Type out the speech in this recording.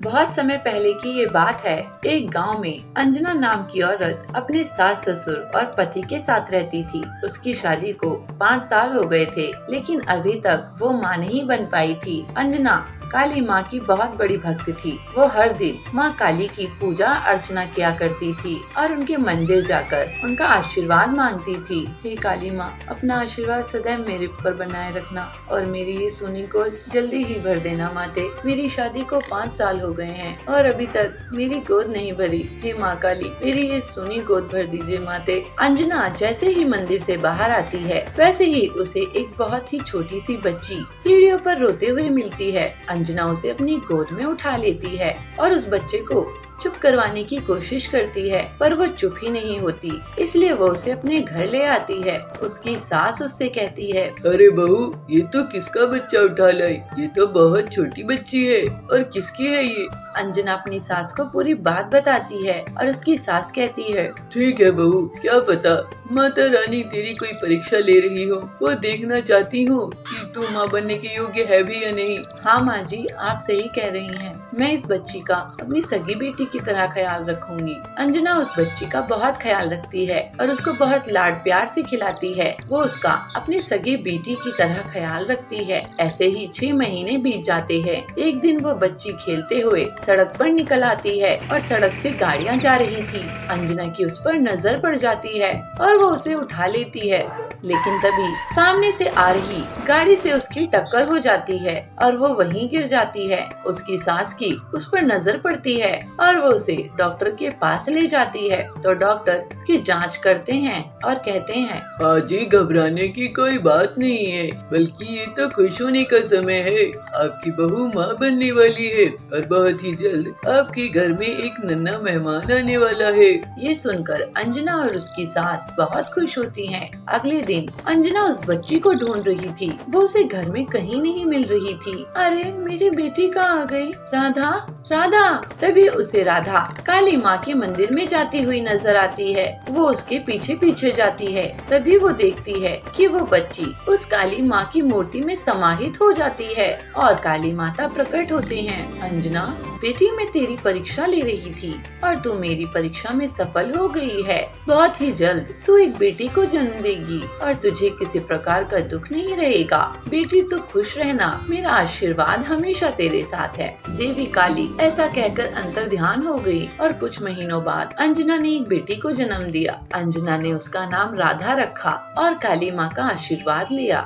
बहुत समय पहले की ये बात है। एक गांव में अंजना नाम की औरत अपने सास ससुर और पति के साथ रहती थी। उसकी शादी को 5 साल हो गए थे, लेकिन अभी तक वो माँ नहीं बन पाई थी। अंजना काली माँ की बहुत बड़ी भक्त थी। वो हर दिन माँ काली की पूजा अर्चना किया करती थी और उनके मंदिर जाकर उनका आशीर्वाद मांगती थी। हे काली माँ, अपना आशीर्वाद सदैव मेरे ऊपर बनाए रखना और मेरी ये सोनी को जल्दी ही भर देना माते। मेरी शादी को 5 साल हो गए हैं और अभी तक मेरी गोद नहीं भरी। हे माँ काली, मेरी ये सोनी गोद भर दीजिए माते। अंजना जैसे ही मंदिर से बाहर आती है, वैसे ही उसे एक बहुत ही छोटी सी बच्ची सीढ़ियों पर रोते हुए मिलती है। अंजना उसे अपनी गोद में उठा लेती है और उस बच्चे को चुप करवाने की कोशिश करती है, पर वो चुप ही नहीं होती। इसलिए वो उसे अपने घर ले आती है। उसकी सास उससे कहती है, अरे बहू, ये तो किसका बच्चा उठा लाई? ये तो बहुत छोटी बच्ची है। और किसकी है ये? अंजना अपनी सास को पूरी बात बताती है और उसकी सास कहती है, ठीक है बहू, क्या पता माता रानी तेरी कोई परीक्षा ले रही हो। वो देखना चाहती हूँ कि तू माँ बनने के योग्य है भी या नहीं। हाँ माँ जी, आप सही कह रही हैं। मैं इस बच्ची का अपनी सगी बेटी की तरह ख्याल रखूंगी। अंजना उस बच्ची का बहुत ख्याल रखती है और उसको बहुत लाड प्यार से खिलाती है। वो उसका अपनी सगी बेटी की तरह ख्याल रखती है। ऐसे ही 6 महीने बीत जाते हैं। एक दिन वो बच्ची खेलते हुए सड़क पर निकल आती है और सड़क से गाड़ियाँ जा रही थी। अंजना की उस पर नजर पड़ जाती है और वो उसे उठा लेती है, लेकिन तभी सामने से आ रही गाड़ी से उसकी टक्कर हो जाती है और वो वहीं गिर जाती है। उसकी सास की उस पर नजर पड़ती है और वो उसे डॉक्टर के पास ले जाती है। तो डॉक्टर उसकी जांच करते हैं और कहते हैं, हाँ जी, घबराने की कोई बात नहीं है, बल्कि ये तो खुश होने का समय है। आपकी बहू माँ बनने वाली है और बहुत ही जल्द आपके घर में एक नन्हा मेहमान आने वाला है। ये सुनकर अंजना और उसकी सास बहुत खुश होती हैं। अगले दिन अंजना उस बच्ची को ढूंढ रही थी। वो उसे घर में कहीं नहीं मिल रही थी। अरे, मेरी बेटी कहाँ आ गई? राधा, राधा! तभी उसे राधा काली माँ के मंदिर में जाती हुई नजर आती है। वो उसके पीछे पीछे जाती है। तभी वो देखती है कि वो बच्ची उस काली माँ की मूर्ति में समाहित हो जाती है और काली माता प्रकट होते हैं। अंजना बेटी, मैं तेरी परीक्षा ले रही थी और तू मेरी परीक्षा में सफल हो गई है। बहुत ही जल्द तू एक बेटी को जन्म देगी और तुझे किसी प्रकार का दुख नहीं रहेगा। बेटी, तू खुश रहना, मेरा आशीर्वाद हमेशा तेरे साथ है। देवी काली ऐसा कहकर अंतर ध्यान हो गई और कुछ महीनों बाद अंजना ने एक बेटी को जन्म दिया। अंजना ने उसका नाम राधा रखा और काली माँ का आशीर्वाद लिया।